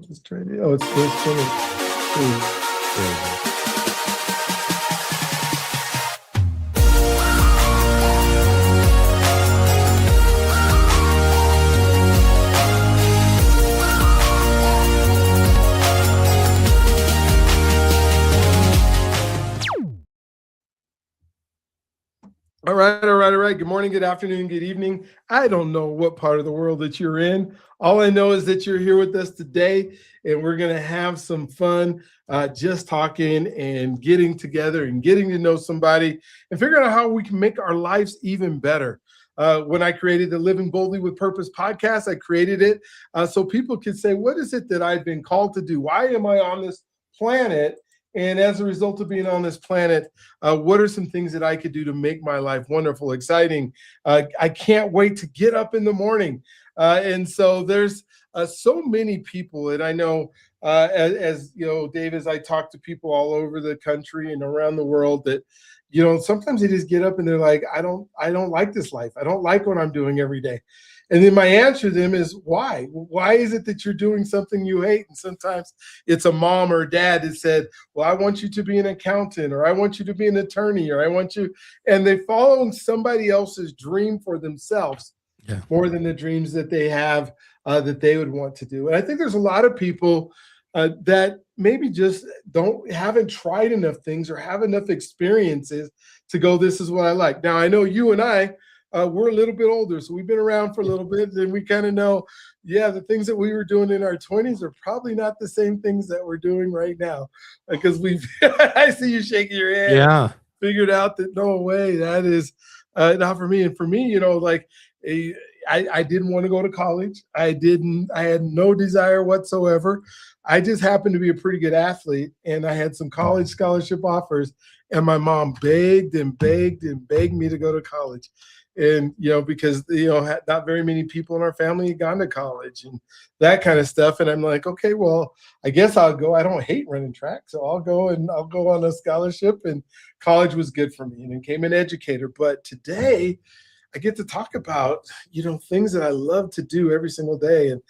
Just try to. Oh, it's 20. All right. Good morning, good afternoon, good evening. I don't know what part of the world that you're in. All I know is that you're here with us today, and we're going to have some fun just talking and getting together and getting to know somebody and figuring out how we can make our lives even better. When I created the Living Boldly with Purpose podcast, I created it so people could say, what is it that I've been called to do? Why am I on this planet? And as a result of being on this planet, what are some things that I could do to make my life wonderful, exciting? I can't wait to get up in the morning. And so there's so many people, and I know as you know, Dave, as I talk to people all over the country and around the world, that sometimes they just get up and they're like, I don't like this life. I don't like what I'm doing every day. And then my answer to them is, why? Why is it that you're doing something you hate? And sometimes it's a mom or a dad that said, well, I want you to be an accountant, or I want you to be an attorney, or I want you, and they follow somebody else's dream for themselves more than the dreams that they have that they would want to do. And I think there's a lot of people that maybe just haven't tried enough things or have enough experiences to go, this is what I like. Now, I know you and I, we're a little bit older, so we've been around for a little bit, and we kind of know, the things that we were doing in our 20s are probably not the same things that we're doing right now, because I see you shaking your head. Yeah. Figured out that no way, that is not for me. And for me, I didn't want to go to college. I had no desire whatsoever. I just happened to be a pretty good athlete, and I had some college scholarship offers, and my mom begged and begged and begged me to go to college. And, because, not very many people in our family had gone to college and that kind of stuff. And I'm like, okay, well, I guess I'll go. I don't hate running track, so I'll go on a scholarship, and college was good for me and became an educator. But today I get to talk about, things that I love to do every single day. And,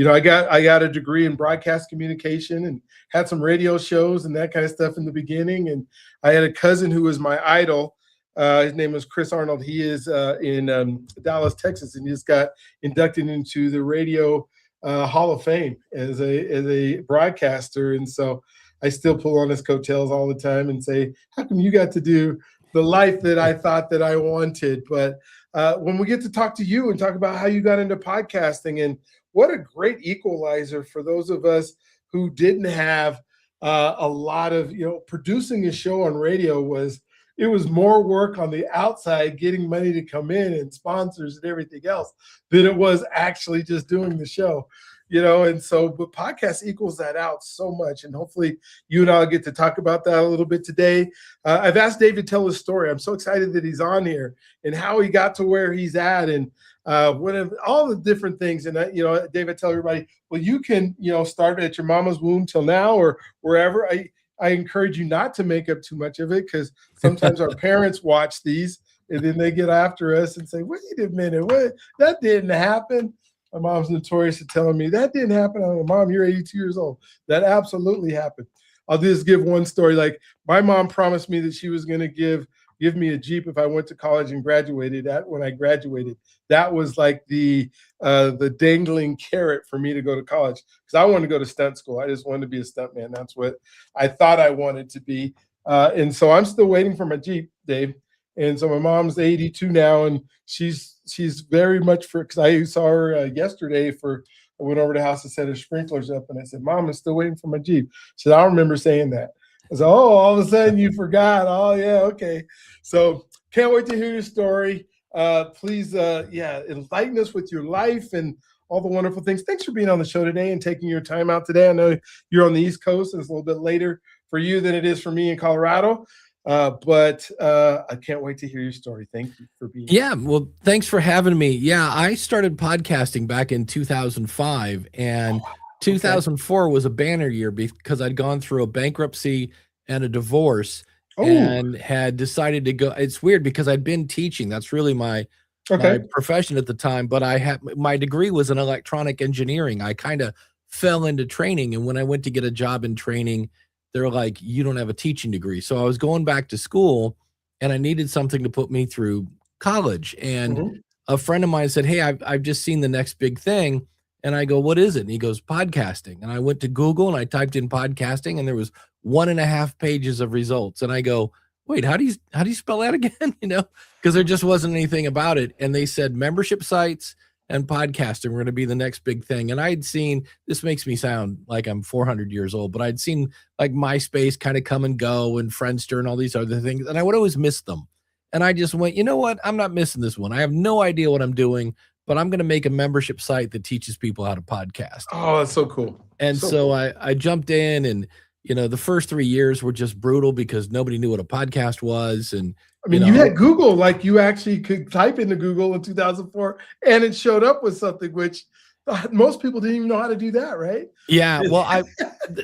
I got a degree in broadcast communication and had some radio shows and that kind of stuff in the beginning. And I had a cousin who was my idol. His name was Chris Earnold. He is in Dallas, Texas, and he just got inducted into the Radio Hall of Fame as a broadcaster. And so I still pull on his coattails all the time and say, how come you got to do the life that I thought that I wanted? But when we get to talk to you and talk about how you got into podcasting, and what a great equalizer for those of us who didn't have a lot of, producing a show on radio was more work on the outside, getting money to come in and sponsors and everything else, than it was actually just doing the show, and so, but podcast equals that out so much. And hopefully you and I'll get to talk about that a little bit today. I've asked Dave to tell his story. I'm so excited that he's on here and how he got to where he's at, and all the different things. And Dave, I tell everybody, well, you can, start at your mama's womb till now or wherever. I encourage you not to make up too much of it, because sometimes our parents watch these and then they get after us and say, wait a minute, what? That didn't happen. My mom's notorious for telling me that didn't happen. I'm like, Mom, you're 82 years old. That absolutely happened. I'll just give one story. Like, my mom promised me that she was going to give me a Jeep if I went to college and graduated. When I graduated, that was like the dangling carrot for me to go to college, because I wanted to go to stunt school. I just wanted to be a stuntman. That's what I thought I wanted to be. And so I'm still waiting for my Jeep, Dave. And so my mom's 82 now, and she's very much because I saw her yesterday I went over to the house and set her sprinklers up, and I said, Mom, I'm still waiting for my Jeep. She said, I don't remember saying that. I said, oh, all of a sudden you forgot. Oh, yeah, okay. So can't wait to hear your story. Please, enlighten us with your life and all the wonderful things. Thanks for being on the show today and taking your time out today. I know you're on the East Coast, and it's a little bit later for you than it is for me in Colorado. But I can't wait to hear your story. Thank you for being here. Yeah, well, thanks for having me. Yeah, I started podcasting back in 2005, and 2004 was a banner year because I'd gone through a bankruptcy and a divorce and had decided to go. It's weird because I'd been teaching. That's really my profession at the time, but my degree was in electronic engineering. I kind of fell into training. And when I went to get a job in training, they're like, you don't have a teaching degree. So I was going back to school and I needed something to put me through college. And Mhm. a friend of mine said, hey, I've just seen the next big thing. And I go, what is it? And he goes, podcasting. And I went to Google and I typed in podcasting and there was 1.5 pages of results. And I go, wait, how do you spell that again? Because there just wasn't anything about it. And they said membership sites and podcasting were going to be the next big thing. And I'd seen, this makes me sound like I'm 400 years old, but I'd seen like MySpace kind of come and go and Friendster and all these other things. And I would always miss them. And I just went, you know what? I'm not missing this one. I have no idea what I'm doing, but I'm going to make a membership site that teaches people how to podcast. Oh, that's so cool. And So so cool. I jumped in and, the first 3 years were just brutal because nobody knew what a podcast was. And, I mean, you had Google, like you actually could type into Google in 2004 and it showed up with something, which most people didn't even know how to do that, right? Yeah. Well,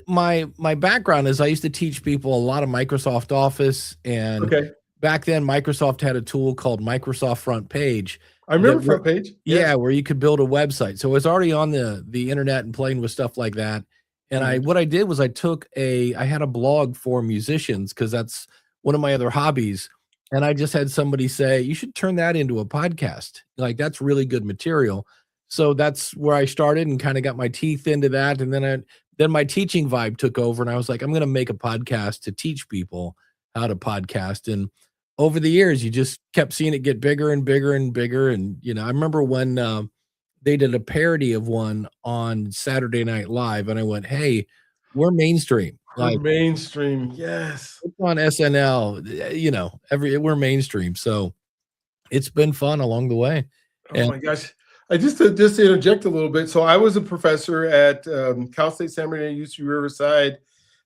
my background is I used to teach people a lot of Microsoft Office. And Okay. back then Microsoft had a tool called Microsoft Front Page. I remember Front Page. Yeah, Yes. where you could build a website. So it was already on the internet and playing with stuff like that. And what I did was I had a blog for musicians because that's one of my other hobbies. And I just had somebody say, you should turn that into a podcast. Like that's really good material. So that's where I started and kind of got my teeth into that. And then my teaching vibe took over and I was like, I'm going to make a podcast to teach people how to podcast. And over the years, you just kept seeing it get bigger and bigger and bigger. And, I remember when they did a parody of one on Saturday Night Live, and I went, hey, we're mainstream. We're mainstream. Yes. It's on SNL, we're mainstream. So it's been fun along the way. Oh my gosh. I just to interject a little bit. So I was a professor at Cal State San Bernardino, UC Riverside.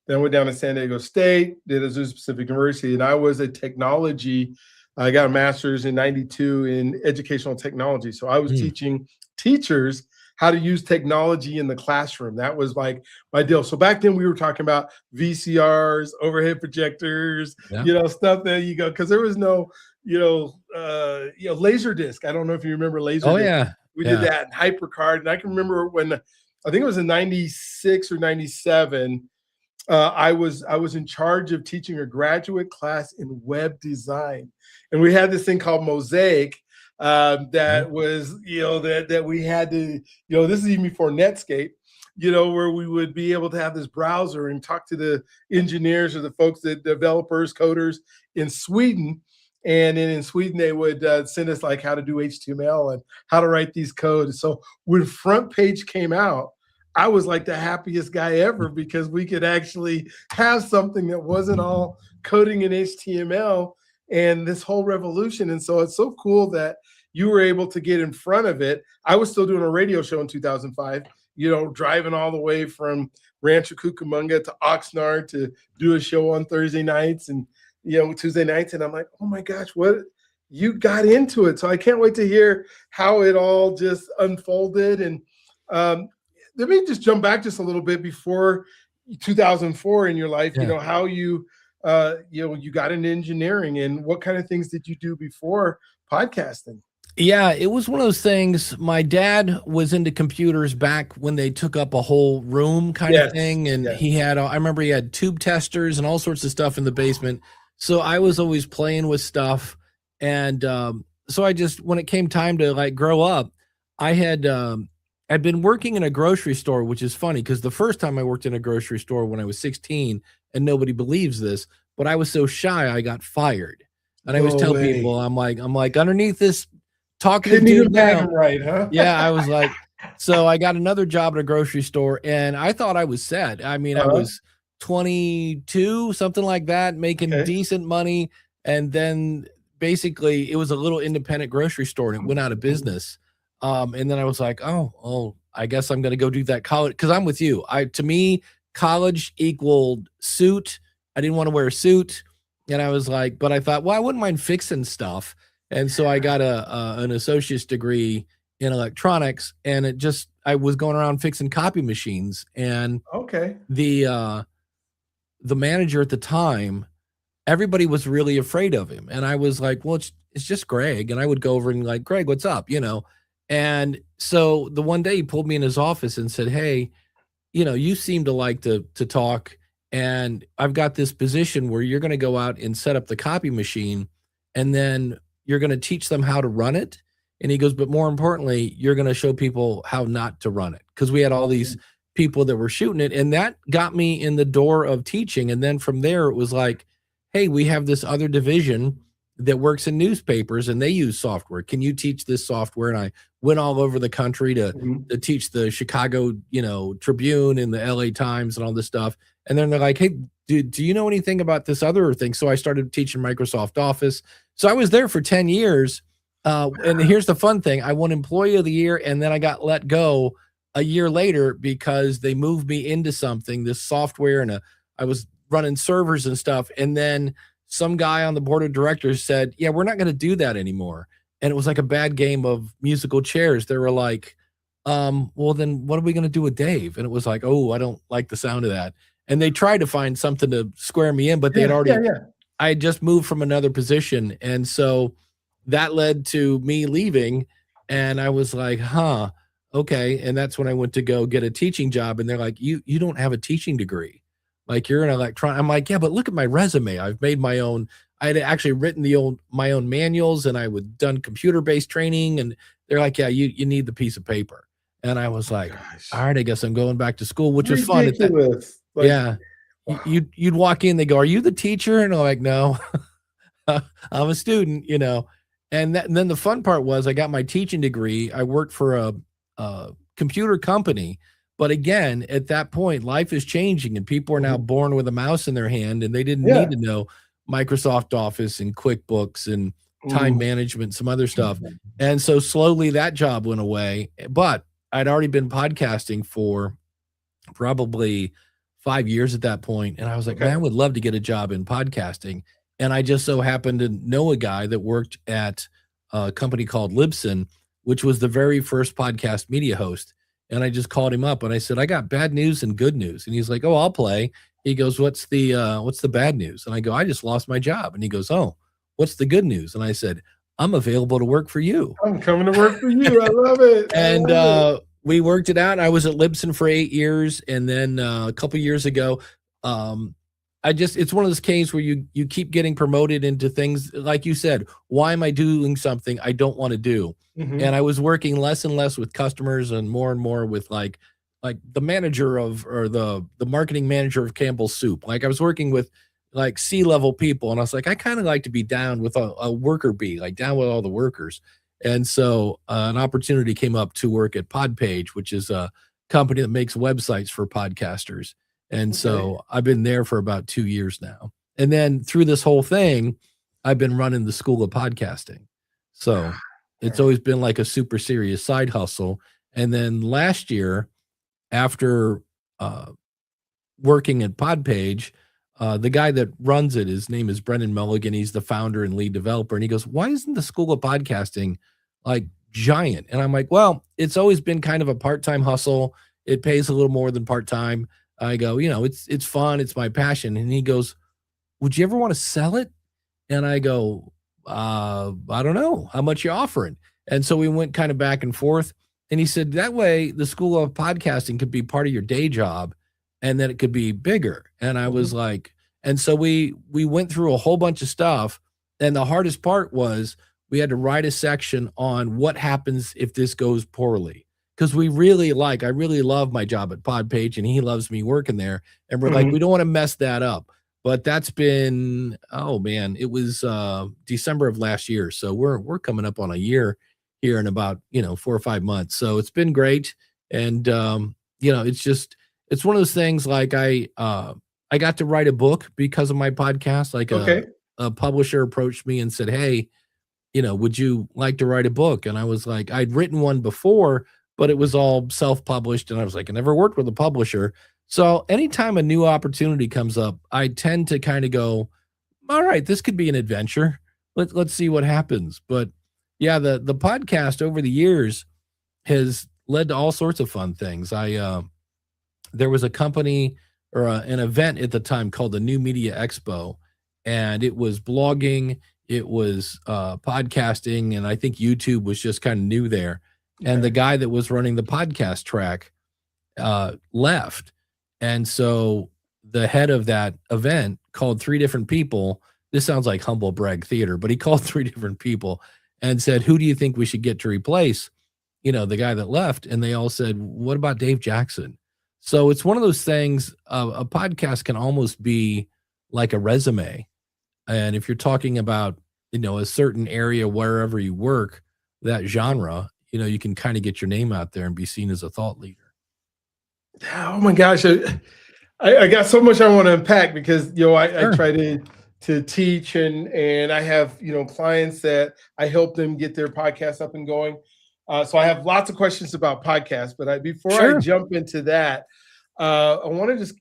Then went down to San Diego State, did Azusa Pacific University, and I was a technology. I got a master's in '92 in educational technology. So I was teaching teachers how to use technology in the classroom. That was like my deal. So back then we were talking about VCRs, overhead projectors, stuff that you go, because there was no, laser disc. I don't know if you remember laser disc. Yeah. We did that, and HyperCard. And I can remember when, I think it was in 96 or 97, I was in charge of teaching a graduate class in web design. And we had this thing called Mosaic, that was, that we had to, this is even before Netscape, where we would be able to have this browser and talk to the engineers or the folks, the developers, coders in Sweden. And then in Sweden, they would send us like how to do HTML and how to write these codes. So when Front Page came out, I was like the happiest guy ever because we could actually have something that wasn't all coding in HTML and this whole revolution. And so it's so cool that you were able to get in front of it. I was still doing a radio show in 2005, driving all the way from Rancho Cucamonga to Oxnard to do a show on Thursday nights and, Tuesday nights. And I'm like, oh my gosh, what you got into it. So I can't wait to hear how it all just unfolded. And let me just jump back just a little bit before 2004 in your life, how you got into engineering and what kind of things did you do before podcasting? Yeah, it was one of those things. My dad was into computers back when they took up a whole room kind of thing. And he had, I remember he had tube testers and all sorts of stuff in the basement. So I was always playing with stuff. And so I just, when it came time to like grow up, I had, I'd been working in a grocery store, which is funny because the first time I worked in a grocery store when I was 16, and nobody believes this, but I was so shy, I got fired. And I always tell people, I'm like underneath this talkative dude now, right, huh? Yeah, I was like, so I got another job at a grocery store, and I thought I was set. I mean, I was 22, something like that, making decent money, and then basically it was a little independent grocery store, and it went out of business. And then I was like, oh, I guess I'm going to go do that college. Cause I'm with you. To me, college equaled suit. I didn't want to wear a suit. And I was like, but I thought, well, I wouldn't mind fixing stuff. And so I got an associate's degree in electronics, and I was going around fixing copy machines. And the manager at the time, everybody was really afraid of him. And I was like, well, it's just Greg. And I would go over and like, Greg, what's up? And so the one day he pulled me in his office and said, hey, you seem to like to talk, and I've got this position where you're going to go out and set up the copy machine, and then you're going to teach them how to run it. And he goes, but more importantly, you're going to show people how not to run it, because we had all these people that were shooting it, and that got me in the door of teaching. And then from there, it was like, hey, we have this other division that works in newspapers, and they use software. Can you teach this software? And I went all over the country to teach the Chicago, Tribune and the LA Times and all this stuff. And then they're like, hey, do you know anything about this other thing? So I started teaching Microsoft Office. So I was there for 10 years. And here's the fun thing. I won Employee of the Year, and then I got let go a year later because they moved me into something, this software, and I was running servers and stuff. And then some guy on the board of directors said, yeah, we're not going to do that anymore. And it was like a bad game of musical chairs. They were like, well, then what are we going to do with Dave? And it was like, oh, I don't like the sound of that. And they tried to find something to square me in, but they had already, I had just moved from another position. And so that led to me leaving. And I was like, okay. And that's when I went to go get a teaching job. And they're like, you don't have a teaching degree. Like, you're an electron. I'm like, yeah, but look at my resume. I've made my own. I had actually written my own manuals, and I would done computer-based training. And they're like, yeah, you need the piece of paper. And I was like, all right, I guess I'm going back to school, which was fun. Yeah. You'd walk in, they go, are you the teacher? And I'm like, no, I'm a student, And then the fun part was I got my teaching degree. I worked for a computer company. But again, at that point, life is changing, and people are now born with a mouse in their hand, and they didn't need to know Microsoft Office and QuickBooks and time management, some other stuff. And so slowly that job went away. But I'd already been podcasting for probably 5 years at that point. And I was like, man, I would love to get a job in podcasting. And I just so happened to know a guy that worked at a company called Libsyn, which was the very first podcast media host. And I just called him up and I said, I got bad news and good news. And he's like, oh, I'll play. He goes, what's the bad news? And I go, I just lost my job. And he goes, oh, what's the good news? And I said, I'm available to work for you. I'm coming to work for you. I love it. And we worked it out. I was at Libsyn for 8 years. And then a couple years ago, it's one of those cases where you keep getting promoted into things. Like you said, why am I doing something I don't want to do? And I was working less and less with customers and more with like the manager or the marketing manager of Campbell's Soup. Like, I was working with like C-level people, and I was like, I kind of like to be down with a worker bee, like down with all the workers. And so an opportunity came up to work at Podpage, which is a company that makes websites for podcasters. And so I've been there for about 2 years now. And then through this whole thing, I've been running the School of Podcasting. So it's always been like a super serious side hustle. And then last year, after working at Podpage, the guy that runs it, his name is Brendan Mulligan. He's the founder and lead developer. And he goes, why isn't the School of Podcasting like giant? And I'm like, well, it's always been kind of a part-time hustle. It pays a little more than part-time. I go, it's fun. It's my passion. And he goes, would you ever want to sell it? And I go, I don't know how much you're offering. And so we went kind of back and forth. And he said, that way the School of Podcasting could be part of your day job, and then it could be bigger. And I was like, and so we went through a whole bunch of stuff. And the hardest part was we had to write a section on what happens if this goes poorly. Because I really love my job at Podpage, and he loves me working there. And we're like, we don't want to mess that up. But that's been, it was December of last year. So we're coming up on a year here in about, 4 or 5 months. So it's been great. And, it's one of those things like I got to write a book because of my podcast. Like a publisher approached me and said, hey, would you like to write a book? And I was like, I'd written one before, but it was all self-published. And I was like, I never worked with a publisher. So anytime a new opportunity comes up, I tend to kind of go, all right, this could be an adventure. Let's see what happens. But yeah, the podcast over the years has led to all sorts of fun things. There was a company or an event at the time called the New Media Expo, and it was blogging, it was podcasting, and I think YouTube was just kind of new there. And the guy that was running the podcast track left. And so the head of that event called 3 different people. This sounds like humble brag theater, but he called 3 different people and said, who do you think we should get to replace, the guy that left? And they all said, what about Dave Jackson? So it's one of those things, a podcast can almost be like a resume. And if you're talking about, a certain area, wherever you work, that genre, you can kind of get your name out there and be seen as a thought leader. Oh my gosh. I got so much I want to unpack because, I try to teach and I have, clients that I help them get their podcast up and going. So I have lots of questions about podcasts, but before I jump into that, I want to just,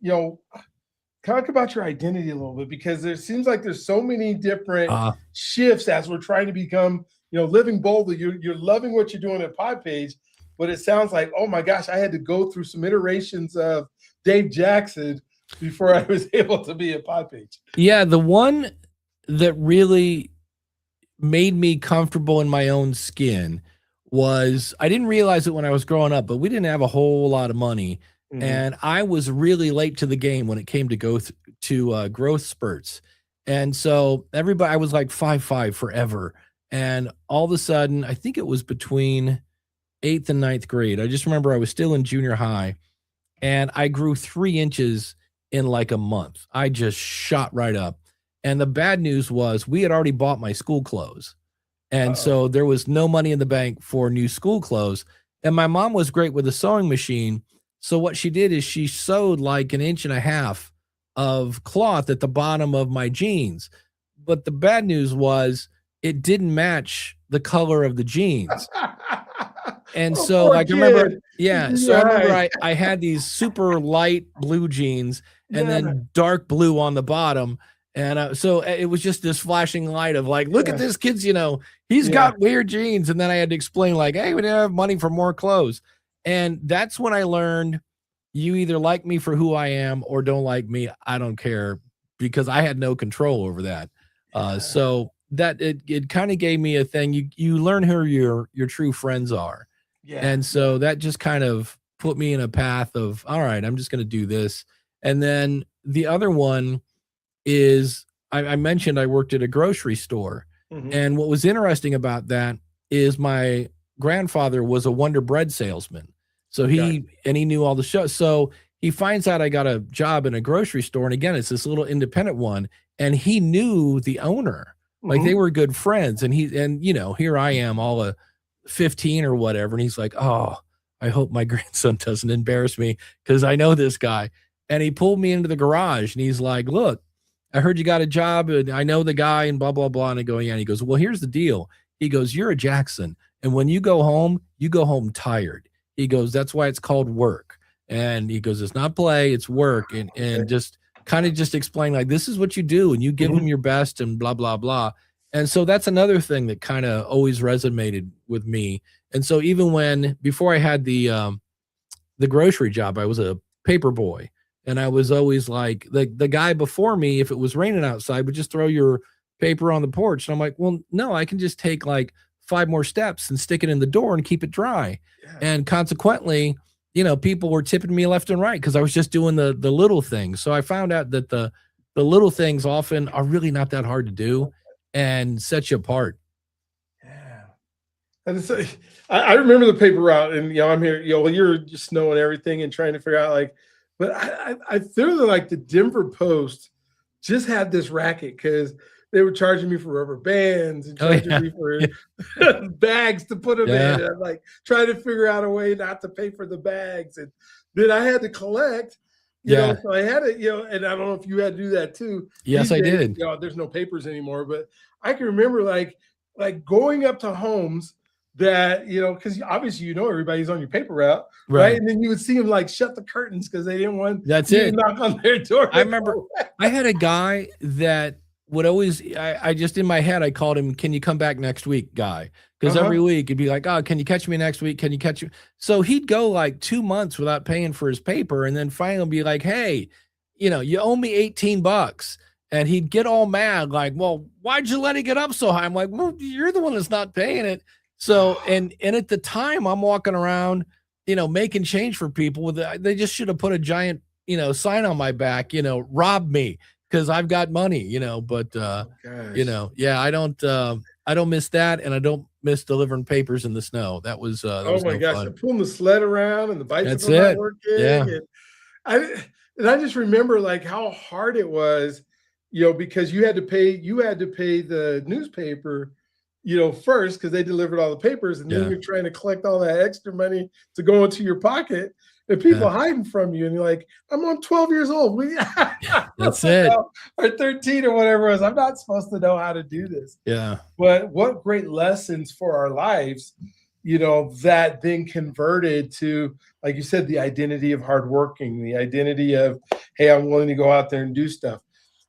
talk about your identity a little bit, because there seems like there's so many different shifts as we're trying to become, living boldly. You're loving what you're doing at Podpage, but it sounds like, oh my gosh, I had to go through some iterations of Dave Jackson before I was able to be at Podpage. Yeah, the one that really made me comfortable in my own skin was, I didn't realize it when I was growing up, but we didn't have a whole lot of money. Mm-hmm. And I was really late to the game when it came to growth spurts. And so I was like 5'5" forever. And all of a sudden, I think it was between 8th and 9th grade. I just remember I was still in junior high and I grew 3 inches in like a month. I just shot right up. And the bad news was we had already bought my school clothes. And so there was no money in the bank for new school clothes. And my mom was great with a sewing machine. So what she did is she sewed like 1.5 inches of cloth at the bottom of my jeans. But the bad news was it didn't match the color of the jeans. And so like, I remember, I had these super light blue jeans and then dark blue on the bottom. And so it was just this flashing light of like, look at this kid's, he's got weird jeans. And then I had to explain like, hey, we didn't have money for more clothes. And that's when I learned, you either like me for who I am or don't like me. I don't care, because I had no control over that. So that it kind of gave me a thing. You learn who your true friends are. Yeah. And so that just kind of put me in a path of, all right, I'm just going to do this. And then the other one is, I mentioned I worked at a grocery store. Mm-hmm. And what was interesting about that is my grandfather was a Wonder Bread salesman. So he knew all the shows. So he finds out I got a job in a grocery store. And again, it's this little independent one. And he knew the owner. Mm-hmm. Like they were good friends. And here I am, all a 15 or whatever. And he's like, oh, I hope my grandson doesn't embarrass me because I know this guy. And he pulled me into the garage and he's like, look, I heard you got a job and I know the guy and blah, blah, blah. And I go, yeah. And he goes, well, here's the deal. He goes, you're a Jackson. And when you go home tired. He goes, that's why it's called work. And he goes, it's not play, it's work. And just kind of just explain like, this is what you do. And you give them your best and blah, blah, blah. And so that's another thing that kind of always resonated with me. And so even before I had the grocery job, I was a paper boy. And I was always like, the guy before me, if it was raining outside, would just throw your paper on the porch. And I'm like, well, no, I can just take like 5 more steps and stick it in the door and keep it dry. Yeah. And consequently, people were tipping me left and right because I was just doing the little things. So I found out that the little things often are really not that hard to do and set you apart. Yeah. And I remember the paper route and, I'm here, you're just knowing everything and trying to figure out like, but I feel like the Denver Post just had this racket because they were charging me for rubber bands and charging me for bags to put them in. And I'm like trying to figure out a way not to pay for the bags. And then I had to collect, so I had to, and I don't know if you had to do that too. Yes, I did. There's no papers anymore, but I can remember like going up to homes that, because obviously, everybody's on your paper route, right? And then you would see them like shut the curtains because they didn't want to knock on their door. I remember I had a guy that would always, I just in my head, I called him, can you come back next week, guy? Because every week he'd be like, oh, can you catch me next week? Can you catch me? So he'd go like 2 months without paying for his paper. And then finally be like, hey, you owe me $18. And he'd get all mad, like, well, why'd you let it get up so high? I'm like, well, you're the one that's not paying it. So, and at the time I'm walking around making change for people. They just should have put a giant, sign on my back, rob me because I've got money, but, Oh gosh. yeah, I don't miss that. And I don't miss delivering papers in the snow. That was Oh my no gosh. fun. And pulling the sled around and the That's bicycle's not it. working. Yeah. And I and I just remember like how hard it was, because you had to pay the newspaper, first because they delivered all the papers, and then Yeah. you're trying to collect all that extra money to go into your pocket, and Yeah. people hiding from you, and you're like, I'm 12 years old. That's it. Or 13 or whatever it was. I'm not supposed to know how to do this. Yeah. But what great lessons for our lives, that then converted to, like you said, the identity of hardworking, the identity of, hey, I'm willing to go out there and do stuff.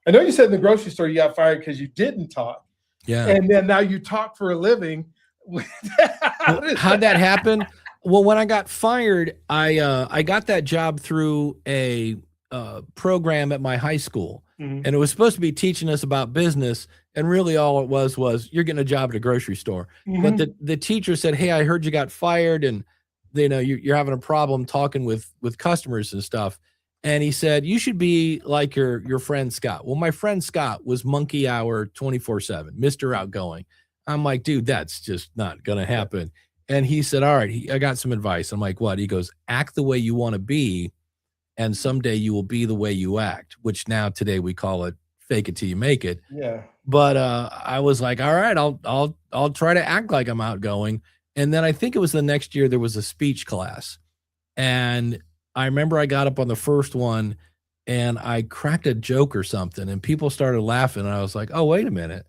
I know you said in the grocery store you got fired because you didn't talk. Yeah. And then now you talk for a living. How'd that happen? Well, when I got fired, I got that job through a program at my high school, Mhm. and it was supposed to be teaching us about business. And really, all it was you're getting a job at a grocery store. But Mhm. the teacher said, "Hey, I heard you got fired, and you're having a problem talking with customers and stuff." And he said, "You should be like your friend Scott." Well, my friend Scott was monkey hour 24/7, Mr. Outgoing. I'm like, dude, that's just not gonna happen. And he said, all right, I got some advice. I'm like, what? He goes, act the way you want to be, and someday you will be the way you act, which now today we call it fake it till you make it. Yeah. But I was like, all right, I'll try to act like I'm outgoing. And then I think it was the next year there was a speech class. And I remember I got up on the first one and I cracked a joke or something, and people started laughing. And I was like, oh, wait a minute.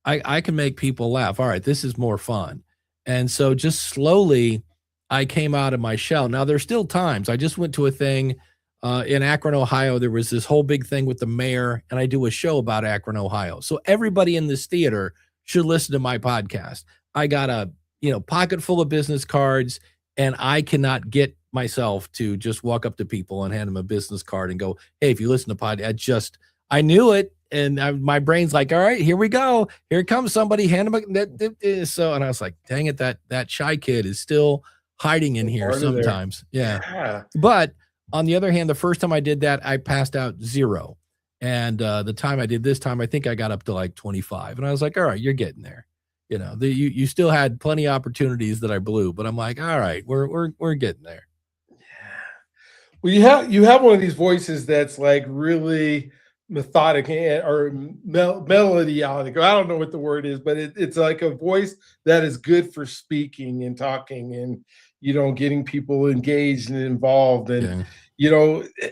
I can make people laugh. All right, this is more fun. And so just slowly I came out of my shell. Now there's still times. I just went to a thing in Akron, Ohio. There was this whole big thing with the mayor, and I do a show about Akron, Ohio. So everybody in this theater should listen to my podcast. I got a pocket full of business cards, and I cannot get myself to just walk up to people and hand them a business card and go, hey, if you listen to podcast, I knew it. And my brain's like, all right, here we go. Here comes somebody, hand him so. And I was like, dang it, that shy kid is still hiding in here sometimes. Yeah. But on the other hand, the first time I did that, I passed out 0. And the time I did this time, I think I got up to like 25. And I was like, all right, you're getting there. You still had plenty of opportunities that I blew, but I'm like, all right, we're getting there. Well, you have one of these voices that's like really methodic or melodic. I don't know what the word is, but it's like a voice that is good for speaking and talking and getting people engaged and involved. And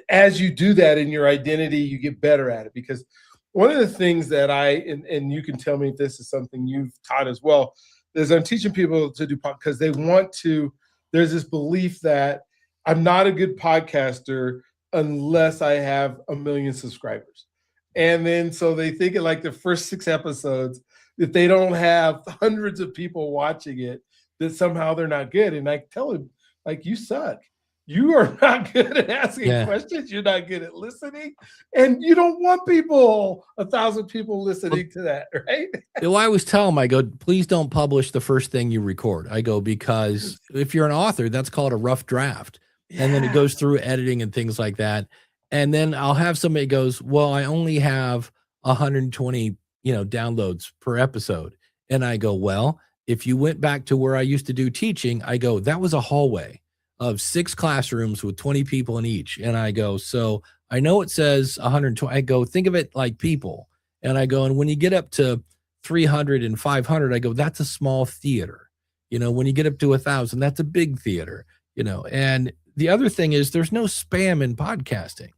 as you do that in your identity, you get better at it. Because one of the things that and you can tell me if this is something you've taught as well, is I'm teaching people to do podcasts because they want to. There's this belief that I'm not a good podcaster unless I have 1 million subscribers. And then so they think it like the first 6 episodes, if they don't have hundreds of people watching it, that somehow they're not good. And I tell them, like, you suck. You are not good at asking questions. You're not good at listening. And you don't want 1,000 people listening to that, right? Well, I always tell them, I go, please don't publish the first thing you record. I go, because if you're an author, that's called a rough draft. And then it goes through editing and things like that. And then I'll have somebody goes, well, I only have 120, downloads per episode. And I go, well, if you went back to where I used to do teaching, I go, that was a hallway of 6 classrooms with 20 people in each. And I go, so I know it says 120. I go, think of it like people. And I go, and when you get up to 300 and 500, I go, that's a small theater. When you get up to 1,000, that's a big theater, and the other thing is there's no spam in podcasting.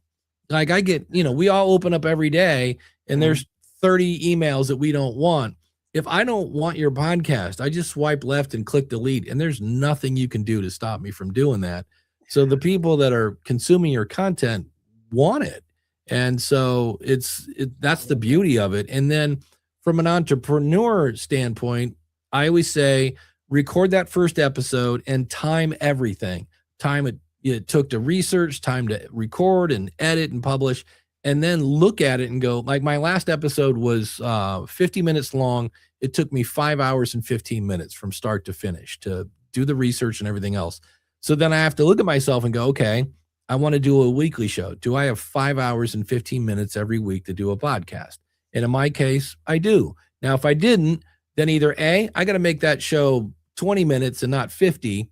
Like I get, we all open up every day and there's 30 emails that we don't want. If I don't want your podcast, I just swipe left and click delete, and there's nothing you can do to stop me from doing that. So the people that are consuming your content want it. And so that's the beauty of it. And then from an entrepreneur standpoint, I always say, record that first episode and time everything. Time it took to research, time to record and edit and publish, and then look at it and go, like my last episode was 50 minutes long. It took me 5 hours and 15 minutes from start to finish to do the research and everything else. So then I have to look at myself and go, okay, I want to do a weekly show. Do I have 5 hours and 15 minutes every week to do a podcast? And in my case, I do. Now, if I didn't, then either A, I got to make that show 20 minutes and not 50.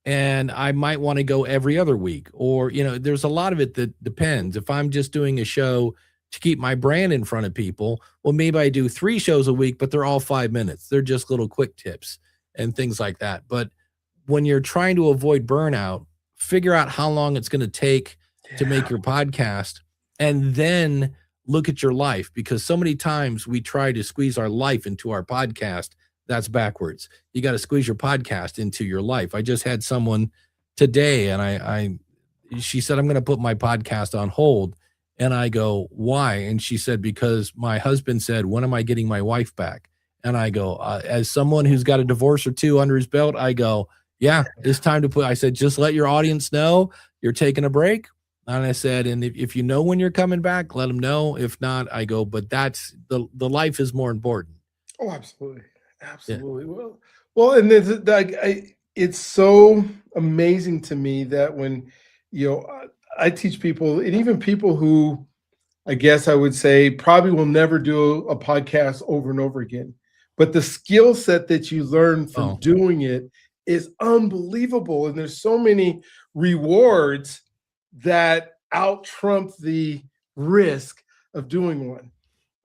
And I might want to go every other week. Or, there's a lot of it that depends. If I'm just doing a show to keep my brand in front of people, well, maybe I do 3 shows a week, but they're all 5 minutes. They're just little quick tips and things like that. But when you're trying to avoid burnout, figure out how long it's going to take to make your podcast, and then look at your life, because so many times we try to squeeze our life into our podcast. That's backwards. You got to squeeze your podcast into your life. I just had someone today, and she said, I'm going to put my podcast on hold. And I go, why? And she said, because my husband said, when am I getting my wife back? And I go, as someone who's got a divorce or 2 under his belt, I go, yeah, it's time to put, I said, just let your audience know you're taking a break. And I said, and if you know when you're coming back, let them know. If not, I go, but that's the life is more important. Oh, absolutely. Absolutely. Yeah. Well, and it's so amazing to me that when, I teach people, and even people who I guess I would say probably will never do a podcast over and over again, but the skill set that you learn from doing it is unbelievable. And there's so many rewards that out trump the risk of doing one.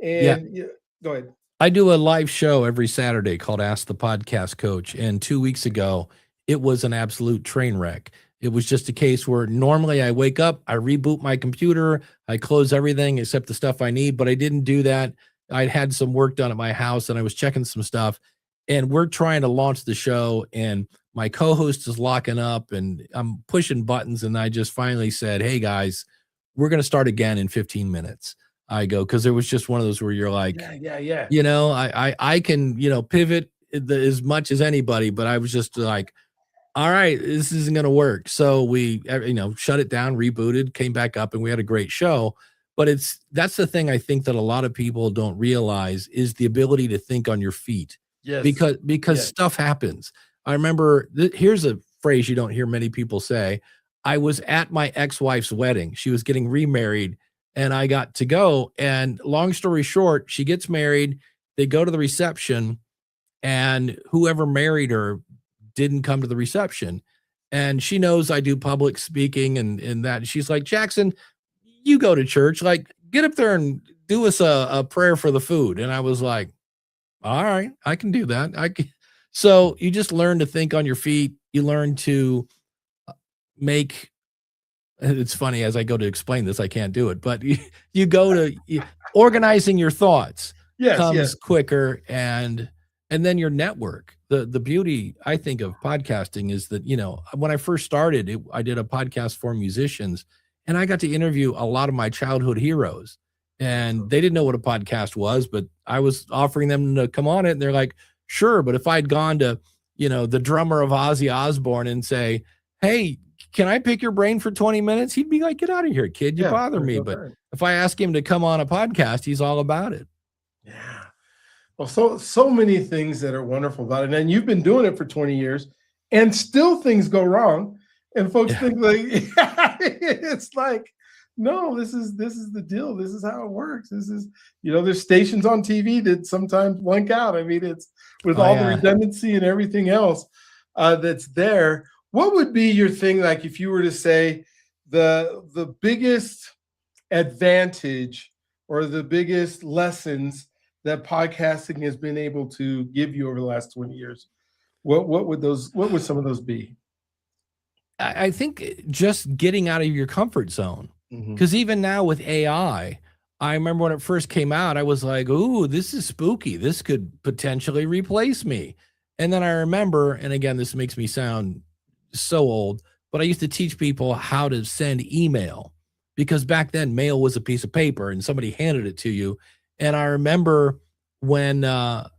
And go ahead. I do a live show every Saturday called Ask the Podcast Coach. And 2 weeks ago, it was an absolute train wreck. It was just a case where normally I wake up, I reboot my computer, I close everything except the stuff I need, but I didn't do that. I'd had some work done at my house and I was checking some stuff, and we're trying to launch the show, and my co-host is locking up and I'm pushing buttons. And I just finally said, hey guys, we're going to start again in 15 minutes. I go, because there was just one of those where you're like, I can, pivot as much as anybody, but I was just like, all right, this isn't going to work. So we, shut it down, rebooted, came back up, and we had a great show. But that's the thing I think that a lot of people don't realize is the ability to think on your feet. Yes. Because stuff happens. I remember, here's a phrase you don't hear many people say. I was at my ex-wife's wedding. She was getting remarried, and I got to go. And long story short, she gets married. They go to the reception, and whoever married her didn't come to the reception. And she knows I do public speaking and that. She's like, Jackson, you go to church, like get up there and do us a prayer for the food. And I was like, all right, I can do that. So you just learn to think on your feet. You learn to make, it's funny, as I go to explain this, I can't do it, but you go to organizing your thoughts comes quicker, and then your network. The beauty, I think, of podcasting is that, when I first started, I did a podcast for musicians, and I got to interview a lot of my childhood heroes, and they didn't know what a podcast was, but I was offering them to come on it, and they're like, sure. But if I'd gone to, the drummer of Ozzy Osbourne and say, hey, can I pick your brain for 20 minutes? He'd be like, get out of here, kid. You bother me. But if I ask him to come on a podcast, he's all about it. Yeah. Well, so many things that are wonderful about it. And you've been doing it for 20 years and still things go wrong. And folks think like, it's like, no, this is the deal. This is how it works. This is, there's stations on TV that sometimes blank out. I mean, it's with all the redundancy and everything else that's there. What would be your thing? Like if you were to say the biggest advantage or the biggest lessons that podcasting has been able to give you over the last 20 years, what would some of those be? I think just getting out of your comfort zone. Because even now with AI, I remember when it first came out, I was like, ooh, this is spooky. This could potentially replace me. And then I remember, and again, this makes me sound so old, but I used to teach people how to send email, because back then mail was a piece of paper and somebody handed it to you. And I remember when, I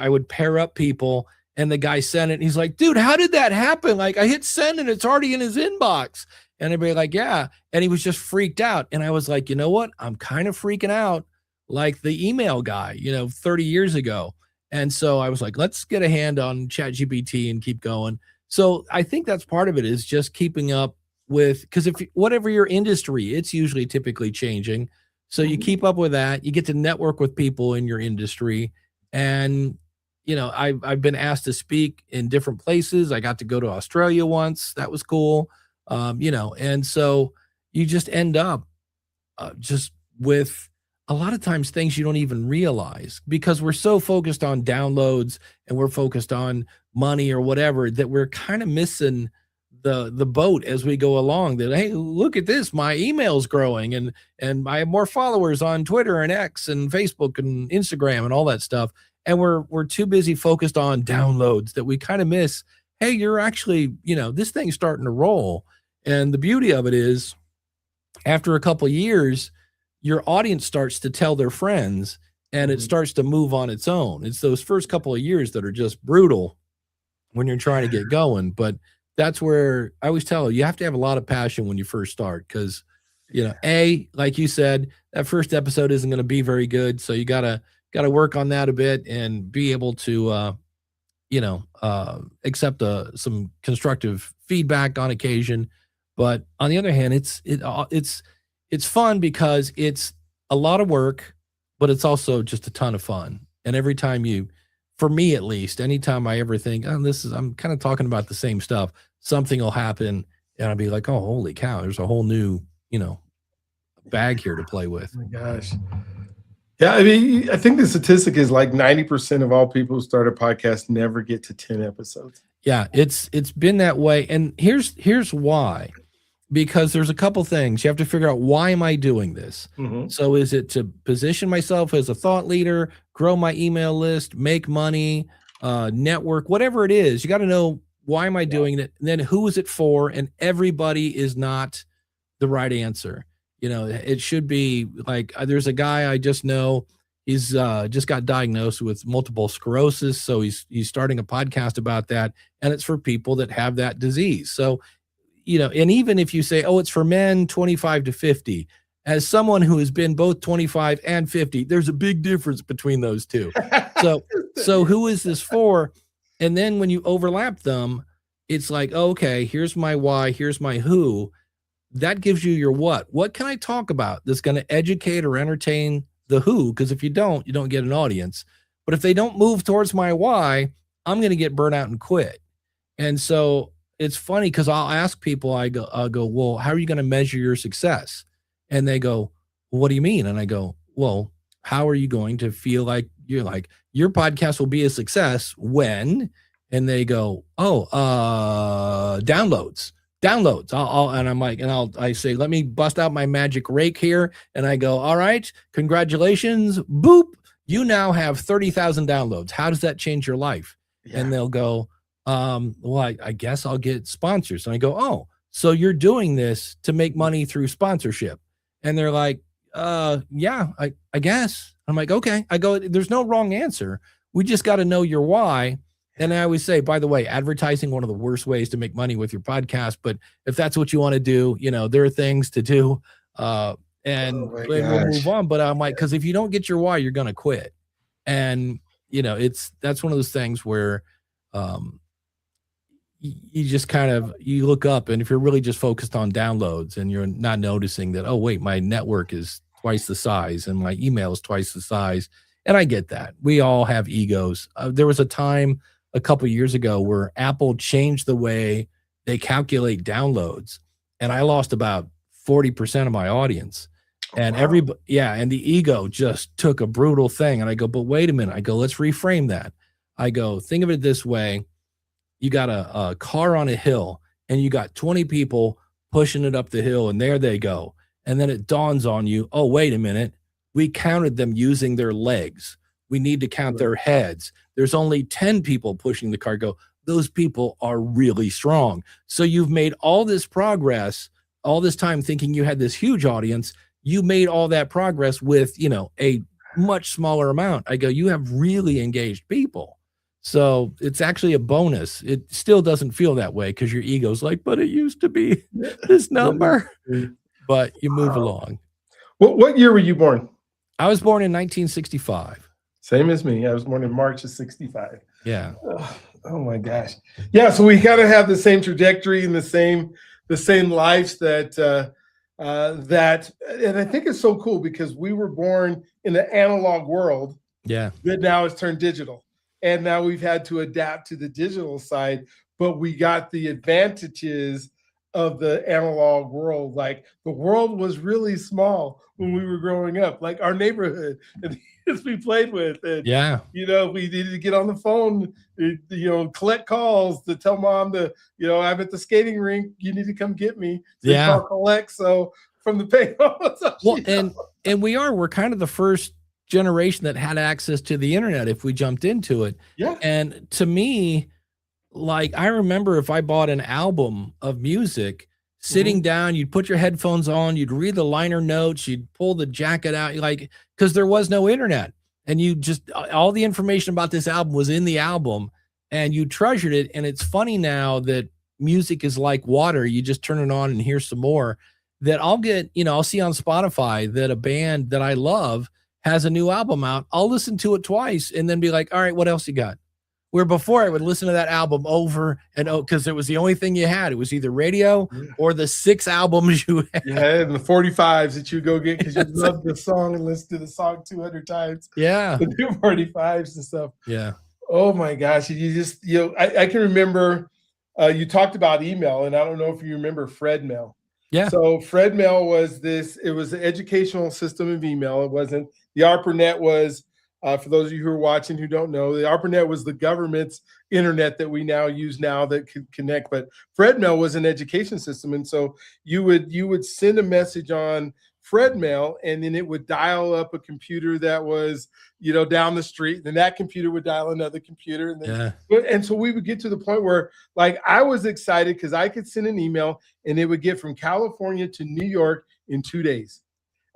would pair up people and the guy sent it and he's like, dude, how did that happen? Like I hit send and it's already in his inbox. And everybody like, yeah. And he was just freaked out. And I was like, you know what? I'm kind of freaking out like the email guy, 30 years ago. And so I was like, let's get a hand on ChatGPT and keep going. So I think that's part of it, is just keeping up with, because if whatever your industry, it's usually typically changing. So you keep up with that. You get to network with people in your industry, and I've been asked to speak in different places. I got to go to Australia once. That was cool. And so you just end up just with a lot of times things you don't even realize, because we're so focused on downloads and we're focused on money or whatever, that we're kind of missing the boat as we go along. That, hey, look at this, my email's growing, and I have more followers on Twitter and X and Facebook and Instagram and all that stuff, and we're too busy focused on downloads that we kind of miss, hey, you're actually, this thing's starting to roll. And the beauty of it is, after a couple of years, your audience starts to tell their friends, and it starts to move on its own. It's those first couple of years that are just brutal when you're trying to get going. But that's where I always tell you have to have a lot of passion when you first start, because, like you said, that first episode isn't going to be very good. So you gotta work on that a bit and be able to, accept some constructive feedback on occasion. But on the other hand, it's fun because it's a lot of work, but it's also just a ton of fun. And every time for me at least, anytime I ever think, I'm kind of talking about the same stuff, something will happen and I'll be like, oh, holy cow, there's a whole new, bag here to play with. Oh my gosh. Yeah, I mean, I think the statistic is like 90% of all people who start a podcast never get to 10 episodes. Yeah, it's been that way. And here's why. Because there's a couple things. You have to figure out, why am I doing this? So is it to position myself as a thought leader, grow my email list, make money, network, whatever it is? You got to know, why am I doing it? And then who is it for? And everybody is not the right answer. It should be like, there's a guy I just know, he's just got diagnosed with multiple sclerosis. So he's starting a podcast about that. And it's for people that have that disease. So and even if you say, oh, it's for men 25 to 50, as someone who has been both 25 and 50, there's a big difference between those two. So who is this for? And then when you overlap them, it's like, okay, here's my why, here's my who. That gives you your what. What can I talk about that's going to educate or entertain the who? Because if you don't get an audience. But if they don't move towards my why, I'm going to get burnt out and quit. And so it's funny, because I'll ask people, I'll go, well, how are you going to measure your success? And they go, well, what do you mean? And I go, well, how are you going to feel like your podcast will be a success when? And they go, oh, downloads. I say, let me bust out my magic rake here. And I go, all right, congratulations. Boop. You now have 30,000 downloads. How does that change your life? Yeah. And they'll go, well, I guess I'll get sponsors. And I go, oh, so you're doing this to make money through sponsorship? And they're like, yeah, I guess. I'm like, okay. I go, there's no wrong answer. We just got to know your why. And I always say, by the way, advertising, one of the worst ways to make money with your podcast. But if that's what you want to do, there are things to do. And we'll move on. But I'm like, because if you don't get your why, you're going to quit. And, that's one of those things where, you just kind of, you look up, and if you're really just focused on downloads and you're not noticing that, oh, wait, my network is twice the size and my email is twice the size. And I get that. We all have egos. There was a time a couple of years ago where Apple changed the way they calculate downloads, and I lost about 40% of my audience. And everybody, and the ego just took a brutal thing. And I go, but wait a minute. I go, let's reframe that. I go, think of it this way. You got a car on a hill, and you got 20 people pushing it up the hill, and there they go. And then it dawns on you, oh, wait a minute. We counted them using their legs. We need to count their heads. There's only 10 people pushing the car. Go, those people are really strong. So you've made all this progress, all this time thinking you had this huge audience. You made all that progress with, a much smaller amount. I go, you have really engaged people. So it's actually a bonus. It still doesn't feel that way because your ego's like, but it used to be this number. But you move along. What year were you born? I was born in 1965. Same as me. I was born in March of 65. Yeah. Oh my gosh. Yeah. So we kind of have the same trajectory and the same lives that, and I think it's so cool because we were born in the analog world Yeah. that now has turned digital. And now we've had to adapt to the digital side, but we got the advantages of the analog world. Like the world was really small when we were growing up, like our neighborhood and the kids we played with. And, Yeah. we needed to get on the phone, collect calls to tell mom to, I'm at the skating rink. You need to come get me. So Yeah. call collect. So from the pay. Well, and we're kind of the first generation that had access to the internet if we jumped into it. Yeah. And to me, like, I remember if I bought an album of music, sitting down, you'd put your headphones on, you'd read the liner notes, you'd pull the jacket out, like, because there was no internet. And you just, all the information about this album was in the album and you treasured it. And it's funny now that music is like water. You just turn it on and hear some more. That I'll get, I'll see on Spotify that a band that I love has a new album out. I'll listen to it twice and then be like, all right, what else you got? Where before I would listen to that album over and over because it was the only thing you had. It was either radio or the 6 albums you had. Yeah, and the 45s that you go get because you love the song and listen to the song 200 times. Yeah. The new 45s and stuff. Yeah. Oh my gosh. You just, I can remember you talked about email, and I don't know if you remember Fred Mail. Yeah. So Fred Mail was it was the educational system of email. It wasn't, the ARPANET was, for those of you who are watching who don't know, the ARPANET was the government's internet that we now use that could connect. But FredMail was an education system, and so you would send a message on FredMail, and then it would dial up a computer that was down the street. Then that computer would dial another computer, and then and so we would get to the point where like I was excited because I could send an email and it would get from California to New York in 2 days.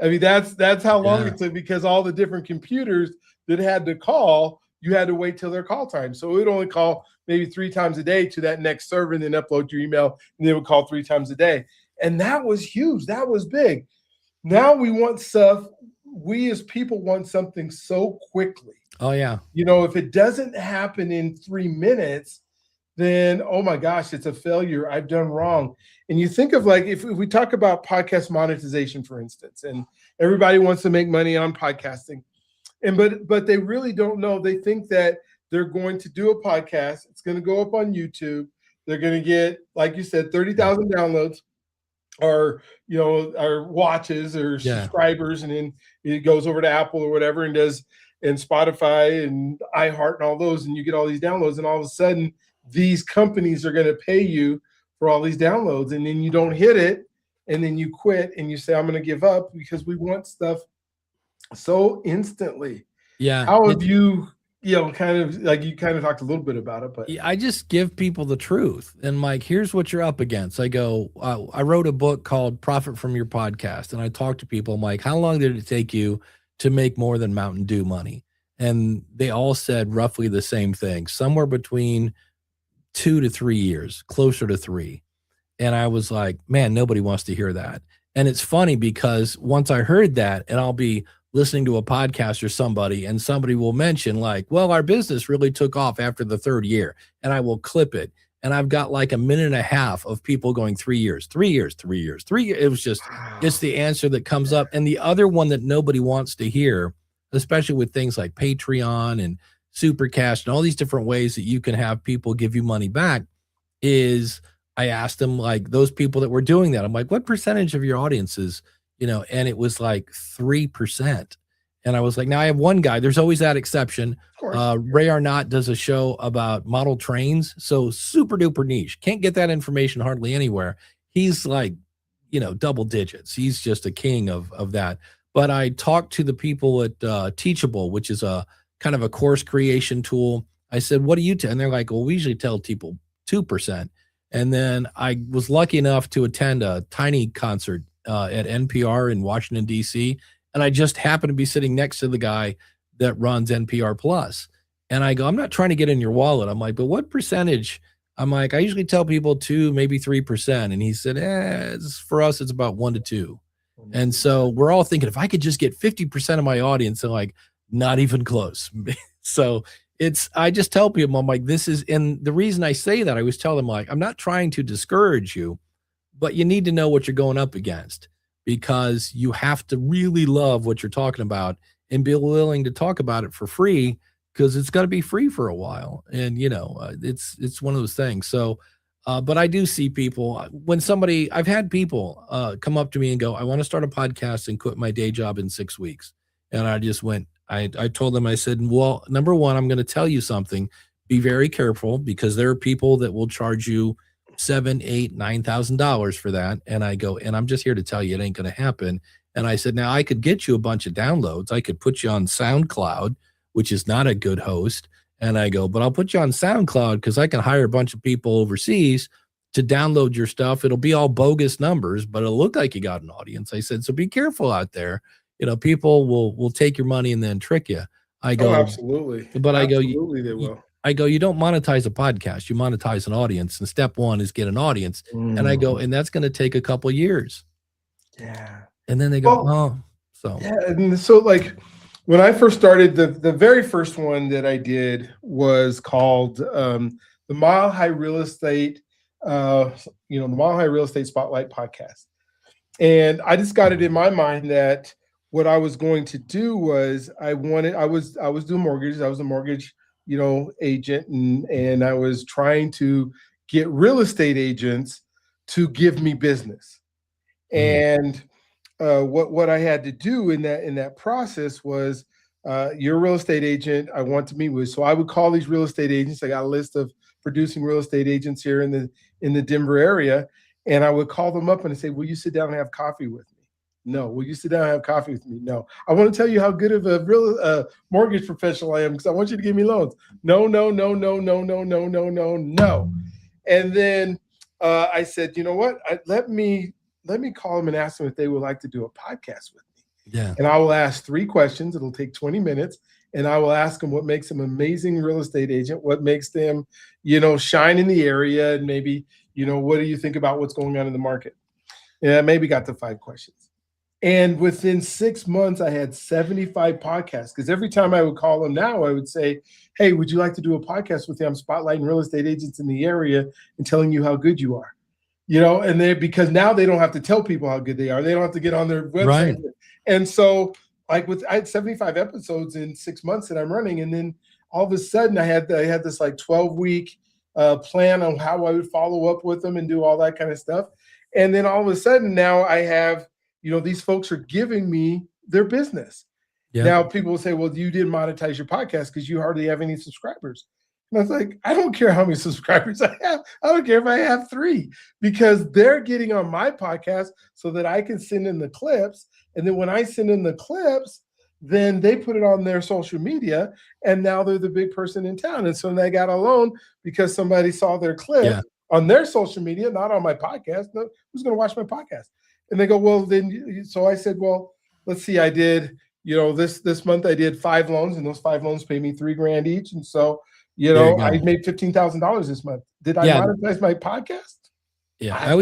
I mean that's how long it took because all the different computers that had to call, you had to wait till their call time. So it would only call maybe 3 times a day to that next server and then upload your email, and they would call 3 times a day. And that was huge. That was big. Now we want stuff. We as people want something so quickly. Oh, yeah. If it doesn't happen in 3 minutes, then, oh my gosh, it's a failure. I've done wrong. And you think of like, if we talk about podcast monetization, for instance, and everybody wants to make money on podcasting. But they really don't know. They think that they're going to do a podcast. It's going to go up on YouTube. They're going to get, like you said, 30,000 downloads or, or watches or subscribers. And then it goes over to Apple or whatever and Spotify and iHeart and all those. And you get all these downloads. And all of a sudden, these companies are going to pay you for all these downloads. And then you don't hit it. And then you quit and you say, I'm going to give up because we want stuff so instantly. Yeah. How have you kind of talked a little bit about it, but I just give people the truth. And like, here's what you're up against. I go, I wrote a book called Profit from Your Podcast. And I talk to people. I'm like, how long did it take you to make more than Mountain Dew money? And they all said roughly the same thing, somewhere between 2 to 3 years, closer to 3. And I was like, man, nobody wants to hear that. And it's funny because once I heard that, and I'll be listening to a podcast or somebody, and somebody will mention like, well, our business really took off after the 3rd year, and I will clip it. And I've got like a minute and a half of people going 3 years, 3 years, 3 years, 3 years. It was just, it's the answer that comes up. And the other one that nobody wants to hear, especially with things like Patreon and Supercash and all these different ways that you can have people give you money back, is I asked them, like, those people that were doing that, I'm like, what percentage of your audience is, and it was like 3%. And I was like, now I have one guy, there's always that exception. Ray Arnott does a show about model trains. So super duper niche. Can't get that information hardly anywhere. He's like, double digits. He's just a king of that. But I talked to the people at Teachable, which is a kind of a course creation tool. I said, what do you tell? And they're like, well, we usually tell people 2%. And then I was lucky enough to attend a tiny concert at NPR in Washington, D.C. And I just happened to be sitting next to the guy that runs NPR Plus. And I go, I'm not trying to get in your wallet. I'm like, but what percentage? I'm like, I usually tell people 2, maybe 3%. And he said, for us, it's about 1 to 2. And so we're all thinking, if I could just get 50% of my audience, and like, not even close. So I just tell people, I'm like, this is, and the reason I say that, I always tell them, like, I'm not trying to discourage you, but you need to know what you're going up against, because you have to really love what you're talking about and be willing to talk about it for free, because it's got to be free for a while. And, it's one of those things. So, but I do see people when I've had people come up to me and go, I want to start a podcast and quit my day job in 6 weeks. And I just went, I told them, I said, well, number one, I'm going to tell you something. Be very careful, because there are people that will charge you $7,000, $8,000, $9,000 for that. And I go, and I'm just here to tell you it ain't going to happen. And I said, now I could get you a bunch of downloads. I could put you on SoundCloud, which is not a good host. And I go, but I'll put you on SoundCloud because I can hire a bunch of people overseas to download your stuff. It'll be all bogus numbers, but it'll look like you got an audience. I said, so be careful out there. People will take your money and then trick you. I go, oh, absolutely. But absolutely they will. I go, you don't monetize a podcast, you monetize an audience. And step one is get an audience. And I go, and that's going to take a couple of years. Yeah. And then they go, so. Yeah. And so, like, when I first started, the very first one that I did was called the Mile High Real Estate, the Mile High Real Estate Spotlight Podcast. And I just got it in my mind that what I was going to do was I was doing mortgages. I was a mortgage, agent, and I was trying to get real estate agents to give me business. And what I had to do in that process was, you're a real estate agent I want to meet with. So I would call these real estate agents. I got a list of producing real estate agents here in the Denver area. And I would call them up and say, will you sit down and have coffee with me? No. Will you sit down and have coffee with me? No. I want to tell you how good of a real mortgage professional I am, because I want you to give me loans. No, no, no, no, no, no, no, no, no, no. And then I said, you know what? Let me call them and ask them if they would like to do a podcast with me. Yeah. And I will ask 3 questions. It'll take 20 minutes. And I will ask them what makes them an amazing real estate agent, what makes them, shine in the area, and maybe, what do you think about what's going on in the market? And I maybe got to 5 questions. And within 6 months, I had 75 podcasts, because every time I would call them now, I would say, hey, would you like to do a podcast with you? I'm spotlighting real estate agents in the area and telling you how good you are. And because now they don't have to tell people how good they are. They don't have to get on their website. Right. And so, I had 75 episodes in 6 months that I'm running. And then all of a sudden I had this like 12-week plan on how I would follow up with them and do all that kind of stuff. And then all of a sudden now I have, these folks are giving me their business. Yeah. Now people will say, well, you didn't monetize your podcast because you hardly have any subscribers. And I was like, I don't care how many subscribers I have. I don't care if I have 3, because they're getting on my podcast so that I can send in the clips. And then when I send in the clips, then they put it on their social media, and now they're the big person in town. And so they got a loan because somebody saw their clip on their social media, not on my podcast. No, who's going to watch my podcast? And they go, well, then, so I said, well, let's see, I did, this month I did 5 loans, and those 5 loans paid me $3,000 each. And so, I made $15,000 this month. Did I monetize my podcast? Yeah, I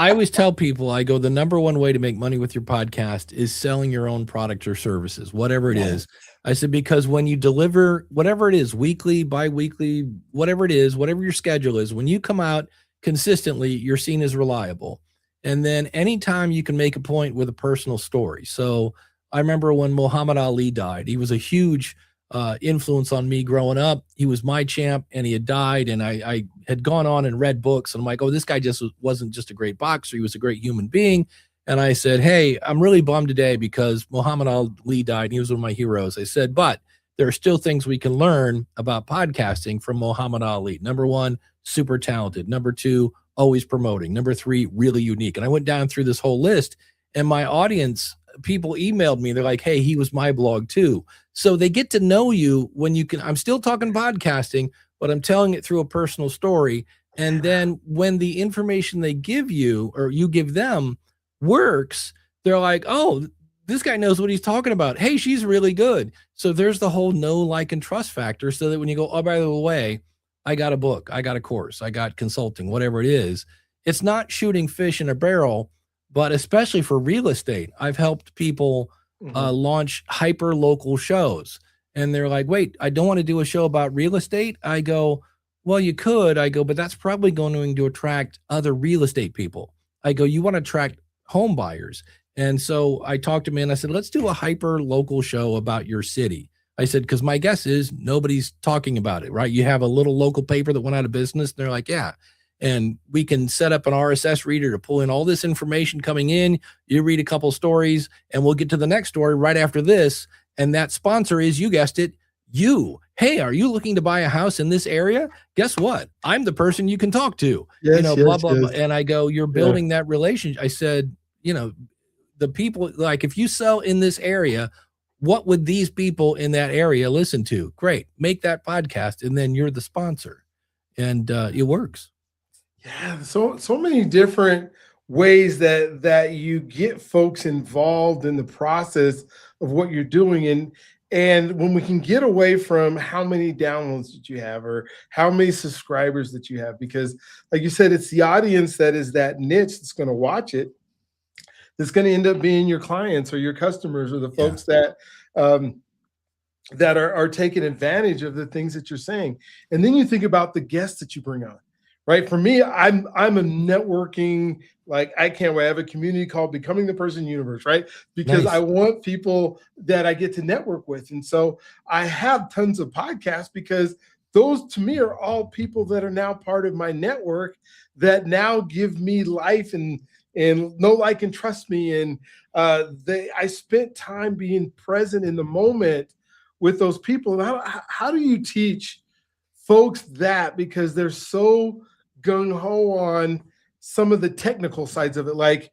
always tell people, I go, the number one way to make money with your podcast is selling your own product or services, whatever it is. I said, because when you deliver whatever it is, weekly, bi-weekly, whatever it is, whatever your schedule is, when you come out consistently, you're seen as reliable. And then anytime you can make a point with a personal story. So I remember when Muhammad Ali died, he was a huge influence on me growing up. He was my champ, and he had died, and I had gone on and read books, and I'm like, oh, this guy just wasn't just a great boxer, he was a great human being. And I said, hey, I'm really bummed today because Muhammad Ali died, and he was one of my heroes. I said, but there are still things we can learn about podcasting from Muhammad Ali. Number 1, super talented. Number 2, always promoting. Number 3, really unique. And I went down through this whole list, and my audience, people emailed me. They're like, hey, he was my blog too. So they get to know you when you can. I'm still talking podcasting, but I'm telling it through a personal story. And then when the information they give you or you give them works, they're like, oh, this guy knows what he's talking about. Hey, she's really good. So there's the whole know, like, and trust factor. So that when you go, oh, by the way, I got a book, I got a course, I got consulting, whatever it is, it's not shooting fish in a barrel. But especially for real estate, I've helped people launch hyper local shows. And they're like, wait, I don't want to do a show about real estate. I go, well, you could. I go, but that's probably going to attract other real estate people. I go, you want to attract home buyers. And so I talked to him and I said, let's do a hyper local show about your city. I said, because my guess is nobody's talking about it, right? You have a little local paper that went out of business. And they're like, yeah. And we can set up an RSS reader to pull in all this information coming in. You read a couple stories and we'll get to the next story right after this. And that sponsor is, you guessed it, you. Hey, are you looking to buy a house in this area? Guess what? I'm the person you can talk to, Yes, blah, blah, blah. And I go, you're building that relationship. I said, the people, like if you sell in this area, what would these people in that area listen to? Great. Make that podcast. And then you're the sponsor and it works. Yeah. So many different ways that you get folks involved in the process of what you're doing. And when we can get away from how many downloads that you have or how many subscribers that you have, because like you said, it's the audience that is that niche that's going to watch it, that's going to end up being your clients or your customers or the folks that are taking advantage of the things that you're saying. And then you think about the guests that you bring on. Right. For me, I'm a networking, like I can't wait. I have a community called Becoming the Person Universe, right? Because I want people that I get to network with. And so I have tons of podcasts because those to me are all people that are now part of my network that now give me life and know, like, and trust me. And I spent time being present in the moment with those people. How do you teach folks that? Because they're so gung-ho on some of the technical sides of it, like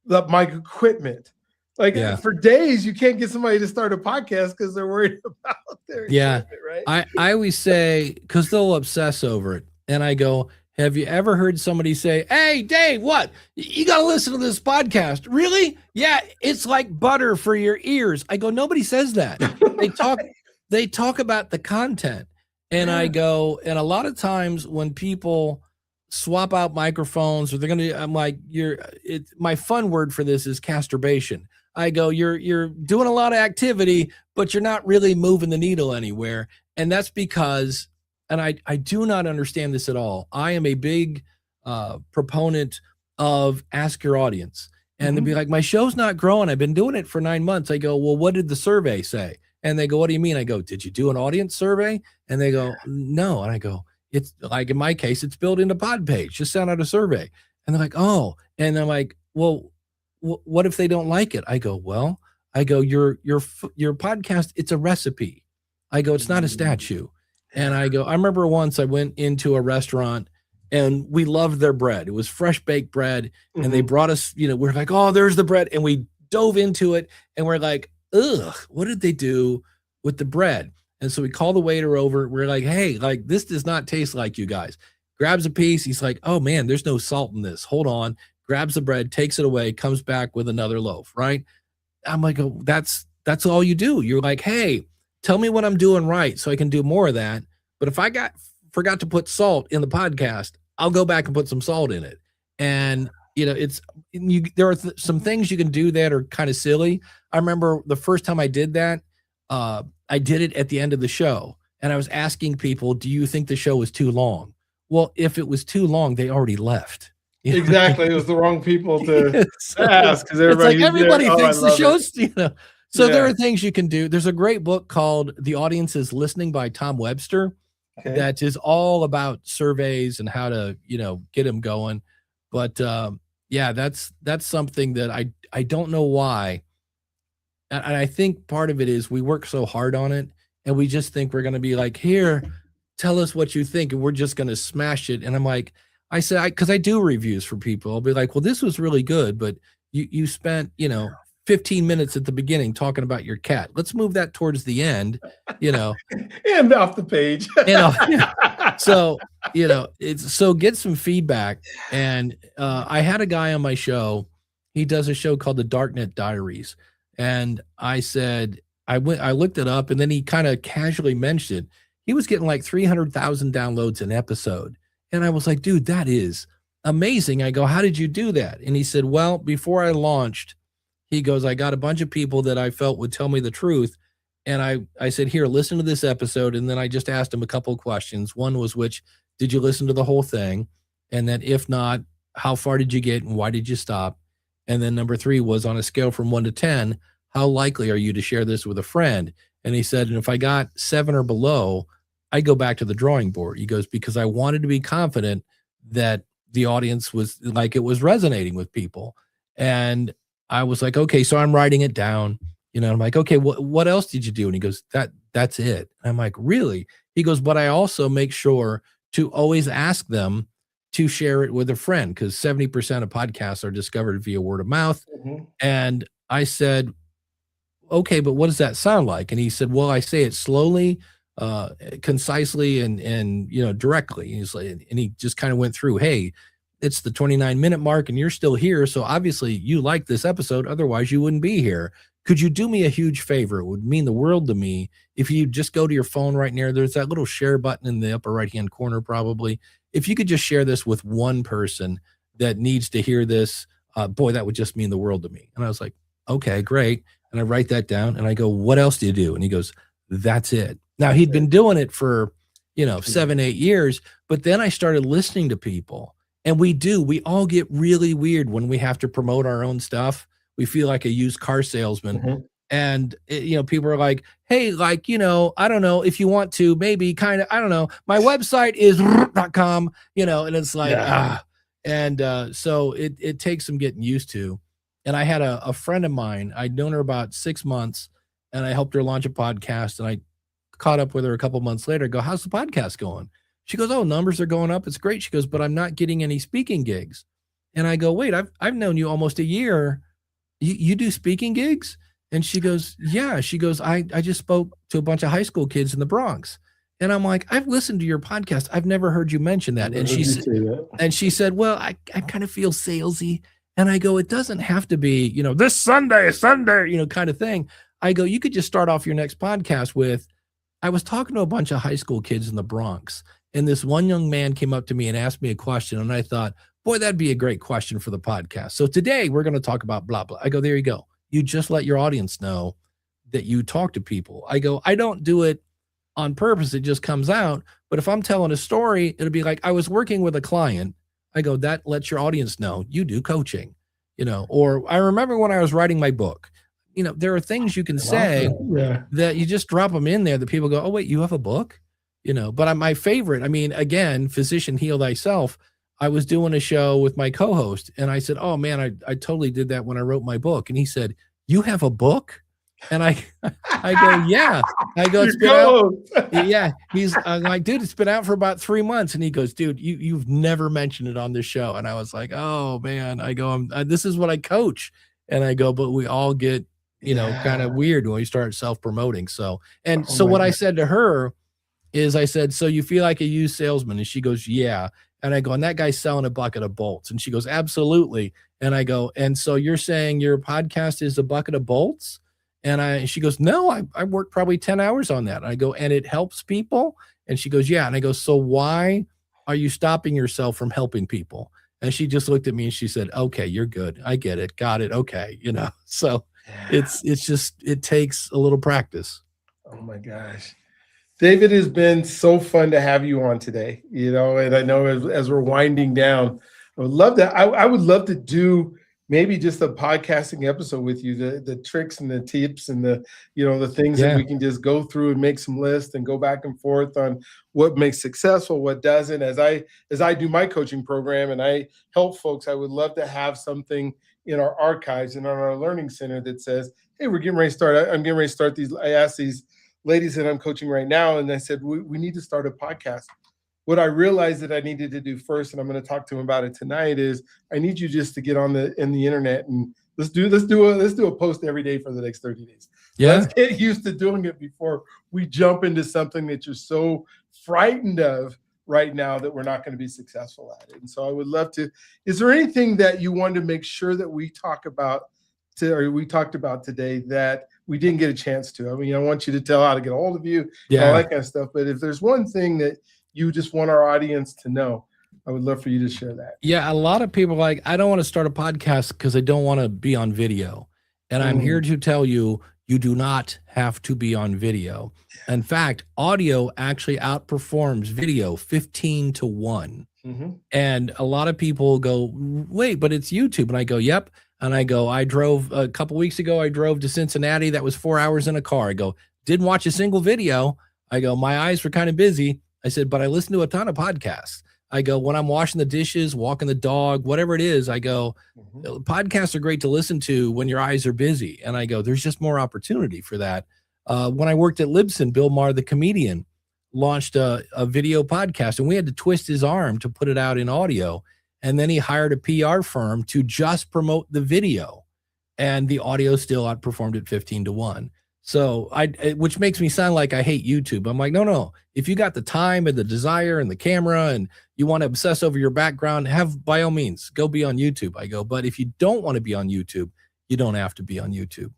my equipment. Like for days, you can't get somebody to start a podcast because they're worried about their equipment, right? I always say, because they'll obsess over it. And I go, have you ever heard somebody say, hey, Dave, what? You got to listen to this podcast. Really? Yeah, it's like butter for your ears. I go, nobody says that. They talk about the content. And I go, and a lot of times when people swap out microphones or I'm like, my fun word for this is casturbation. I go, you're doing a lot of activity, but you're not really moving the needle anywhere. And that's because, and I do not understand this at all. I am a big proponent of ask your audience. And they'll be like, my show's not growing. I've been doing it for 9 months. I go, well, what did the survey say? And they go, what do you mean? I go, did you do an audience survey? And they go, no. And I go, it's like, in my case, it's built into Podpage. Just send out a survey. And they're like, oh. And I'm like, well, what if they don't like it? I go, your podcast, it's a recipe. I go, it's not a statue. And I go, I remember once I went into a restaurant and we loved their bread. It was fresh baked bread. And they brought us, we're like, oh, there's the bread. And we dove into it and we're like, ugh, what did they do with the bread? And so we call the waiter over. We're like, hey, like, this does not taste like you guys. Grabs a piece. He's like, oh man, there's no salt in this. Hold on. Grabs the bread, takes it away, comes back with another loaf. Right. I'm like, oh, that's all you do. You're like, hey, tell me what I'm doing right so I can do more of that. But if I forgot to put salt in the podcast, I'll go back and put some salt in it. And there are some things you can do that are kind of silly. I remember the first time I did that, I did it at the end of the show and I was asking people, do you think the show was too long? Well, if it was too long, they already left. Exactly. It was the wrong people to ask because everybody thinks the show's, So there are things you can do. There's a great book called The Audience is Listening by Tom Webster. Okay. That is all about surveys and how to, get them going. But that's something that I don't know why. And I think part of it is we work so hard on it and we just think we're going to be like, here, tell us what you think. And we're just going to smash it. And I'm like, because I do reviews for people. I'll be like, well, this was really good, but you spent, 15 minutes at the beginning talking about your cat. Let's move that towards the end, and off the page. So, so get some feedback. And I had a guy on my show. He does a show called the Darknet Diaries. And I said, I looked it up and then he kind of casually mentioned it. He was getting like 300,000 downloads an episode. And I was like, dude, that is amazing. I go, how did you do that? And he said, well, before I launched, he goes, I got a bunch of people that I felt would tell me the truth. And I said, here, listen to this episode. And then I just asked him a couple of questions. One was, did you listen to the whole thing? And then if not, how far did you get and why did you stop? And then number 3 was, on a scale from 1 to 10, how likely are you to share this with a friend? And he said, and if I got 7 or below, I go back to the drawing board. He goes, because I wanted to be confident that the audience was like, it was resonating with people. And I was like, okay, so I'm writing it down, I'm like, okay, what else did you do? And he goes, that's it. And I'm like, really? He goes, but I also make sure to always ask them to share it with a friend, because 70% of podcasts are discovered via word of mouth. Mm-hmm. And I said, okay, but what does that sound like? And he said, well, I say it slowly, concisely, and directly. And he's like, and he just kind of went through, hey, it's the 29-minute mark and you're still here. So obviously you like this episode. Otherwise you wouldn't be here. Could you do me a huge favor? It would mean the world to me if you just go to your phone right now. There's that little share button in the upper right-hand corner, probably. If you could just share this with one person that needs to hear this, boy, that would just mean the world to me. And I was like, okay, great. And I write that down and I go, what else do you do? And he goes, that's it. Now he'd been doing it for, 7-8 years, but then I started listening to people, and we all get really weird when we have to promote our own stuff. We feel like a used car salesman. Mm-hmm. And, people are like, hey, I don't know if you want to, maybe kind of, I don't know, my website is .com, and it's like, so it takes some getting used to. And I had a friend of mine, I'd known her about 6 months, and I helped her launch a podcast, and I caught up with her a couple months later. I go, how's the podcast going? She goes, oh, numbers are going up. It's great. She goes, but I'm not getting any speaking gigs. And I go, wait, I've known you almost a year. You do speaking gigs? And she goes, yeah. She goes, I just spoke to a bunch of high school kids in the Bronx. And I'm like, I've listened to your podcast. I've never heard you mention that. And she said, well, I kind of feel salesy. And I go, it doesn't have to be, this Sunday, kind of thing. I go, you could just start off your next podcast with, I was talking to a bunch of high school kids in the Bronx, and this one young man came up to me and asked me a question. And I thought, boy, that'd be a great question for the podcast. So today we're going to talk about blah, blah. I go, there you go. You just let your audience know that you talk to people. I go, I don't do it on purpose. It just comes out. But if I'm telling a story, it'll be like, I was working with a client. I go, that lets your audience know you do coaching, or I remember when I was writing my book, there are things you can say that you just drop them in there that people go, oh, wait, you have a book, but my favorite, again, Physician Heal Thyself. I was doing a show with my co-host and I said, oh man, I totally did that when I wrote my book. And he said, you have a book? And I go, yeah. I go, it's been out. Yeah. I'm like, dude, it's been out for about 3 months. And he goes, dude, you've never mentioned it on this show. And I was like, oh man, I go, this is what I coach. And I go, but we all get, kind of weird when we start self-promoting. So what I said to her is I said, so you feel like a used salesman? And she goes, yeah. And I go, and that guy's selling a bucket of bolts. And she goes, absolutely. And I go, and so you're saying your podcast is a bucket of bolts? And she goes, no, I worked probably 10 hours on that. And I go, and it helps people? And she goes, yeah. And I go, so why are you stopping yourself from helping people? And she just looked at me and she said, okay, you're good. I get it. Got it. Okay. So it's just, it takes a little practice. Oh my gosh. David, has been so fun to have you on today, and I know as we're winding down, I would love that. I would love to do maybe just a podcasting episode with you, the tricks and the tips and the things that we can just go through and make some lists and go back and forth on what makes successful, what doesn't. As I do my coaching program and I help folks, I would love to have something in our archives and on our learning center that says, hey, we're getting ready to start. I'm getting ready to start these. I asked these ladies that I'm coaching right now, and I said, we need to start a podcast. What I realized that I needed to do first, and I'm going to talk to them about it tonight, is I need you just to get in the internet and let's do a post every day for the next 30 days. Yeah. Let's get used to doing it before we jump into something that you're so frightened of right now that we're not going to be successful at it. And so I would love to, is there anything that you wanted to make sure that we talked about today that we didn't get a chance to? I want you to tell how to get a hold of you, and all that kind of stuff. But if there's one thing that you just want our audience to know, I would love for you to share that. Yeah, a lot of people are like, I don't want to start a podcast because I don't want to be on video. And I'm here to tell you, You do not have to be on video. In fact, audio actually outperforms video 15 to 1. Mm-hmm. And a lot of people go, wait, but it's YouTube. And I go, yep. And I go, I drove a couple weeks ago, I drove to Cincinnati. That was 4 hours in a car. I go, didn't watch a single video. I go, my eyes were kind of busy. I said, but I listen to a ton of podcasts. I go, when I'm washing the dishes, walking the dog, whatever it is, I go, podcasts are great to listen to when your eyes are busy. And I go, there's just more opportunity for that. When I worked at Libsyn, Bill Maher, the comedian, launched a video podcast, and we had to twist his arm to put it out in audio. And then he hired a PR firm to just promote the video, and the audio still outperformed it 15 to 1. So which makes me sound like I hate YouTube. I'm like, no. If you got the time and the desire and the camera and you want to obsess over your background, by all means, go be on YouTube. I go, but if you don't want to be on YouTube, you don't have to be on YouTube.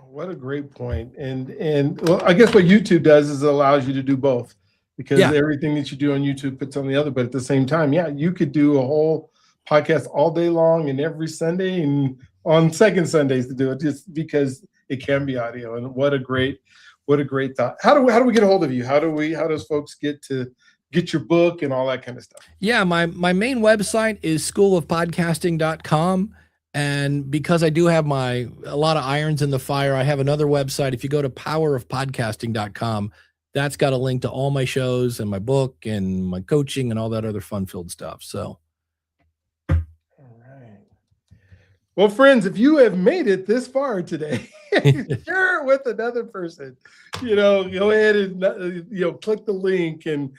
What a great point. And well, I guess what YouTube does is it allows you to do both, because everything that you do on YouTube puts on the other. But at the same time, you could do a whole podcast all day long and every Sunday and on second Sundays to do it, just because it can be audio. And what a great thought. How do we get a hold of you? How does folks get your book and all that kind of stuff? Yeah, my main website is schoolofpodcasting.com. And because I do have a lot of irons in the fire, I have another website. If you go to powerofpodcasting.com, that's got a link to all my shows and my book and my coaching and all that other fun-filled stuff. So. All right. Well, friends, if you have made it this far today, share it with another person. Go ahead and click the link and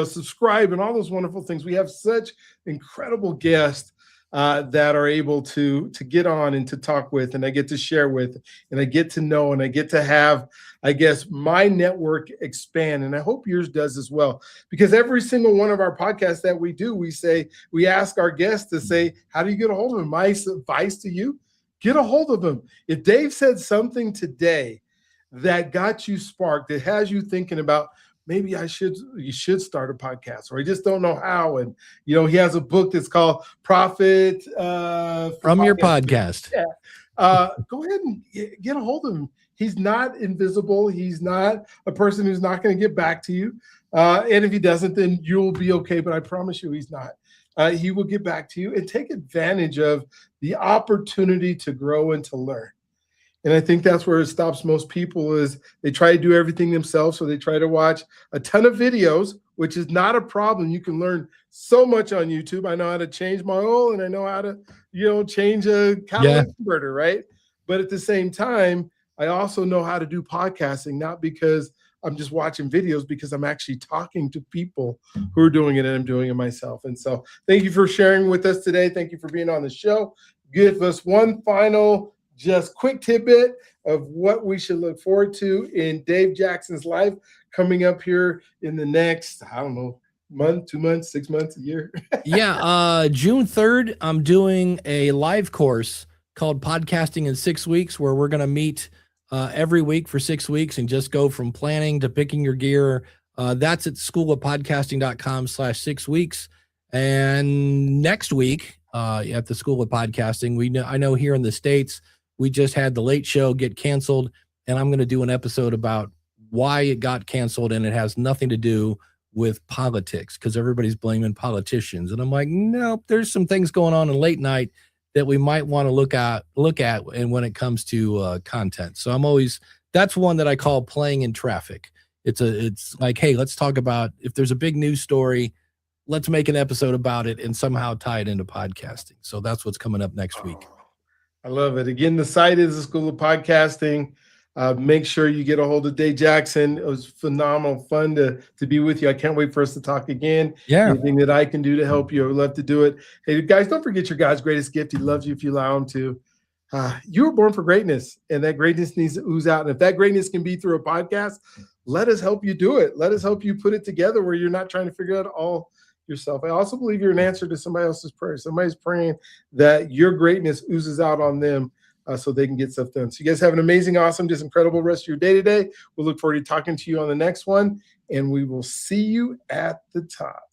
subscribe and all those wonderful things. We have such incredible guests that are able to get on and to talk with, and I get to share with, and I get to know, and I get to have, I guess, my network expand. And I hope yours does as well, because every single one of our podcasts that we do, we ask our guests to say, how do you get a hold of them? My advice to you, get a hold of them. If Dave said something today that got you sparked, that has you thinking about, maybe you should start a podcast, or I just don't know how. And, he has a book that's called Profit from Your Podcast. Yeah. Go ahead and get a hold of him. He's not invisible. He's not a person who's not going to get back to you. And if he doesn't, then you'll be okay. But I promise you, he's not. He will get back to you, and take advantage of the opportunity to grow and to learn. And I think that's where it stops most people, is they try to do everything themselves. So they try to watch a ton of videos, which is not a problem. You can learn so much on YouTube. I know how to change my oil, and I know how to, change a catalytic converter, right? But at the same time, I also know how to do podcasting, not because I'm just watching videos, because I'm actually talking to people who are doing it, and I'm doing it myself. And so thank you for sharing with us today. Thank you for being on the show. Give us one final just quick tidbit of what we should look forward to in Dave Jackson's life coming up here in the next, I don't know, month, 2 months, 6 months, a year. June 3rd, I'm doing a live course called Podcasting in 6 Weeks, where we're going to meet every week for 6 weeks and just go from planning to picking your gear. That's at schoolofpodcasting.com/6 weeks. And next week at the School of Podcasting, I know here in the States, we just had the Late Show get canceled, and I'm going to do an episode about why it got canceled, and it has nothing to do with politics, because everybody's blaming politicians. And I'm like, nope, there's some things going on in late night that we might want to look at, and when it comes to content. So that's one that I call playing in traffic. It's like, hey, let's talk about, if there's a big news story, let's make an episode about it and somehow tie it into podcasting. So that's what's coming up next week. I love it. Again, the site is the School of Podcasting. Make sure you get a hold of Dave Jackson. It was phenomenal, fun to be with you. I can't wait for us to talk again. Yeah. Anything that I can do to help you, I would love to do it. Hey, guys, don't forget your God's greatest gift. He loves you if you allow him to. You were born for greatness, and that greatness needs to ooze out. And if that greatness can be through a podcast, let us help you do it. Let us help you put it together where you're not trying to figure out all yourself. I also believe you're an answer to somebody else's prayer. Somebody's praying that your greatness oozes out on them so they can get stuff done. So you guys have an amazing, awesome, just incredible rest of your day today. We'll look forward to talking to you on the next one, and we will see you at the top.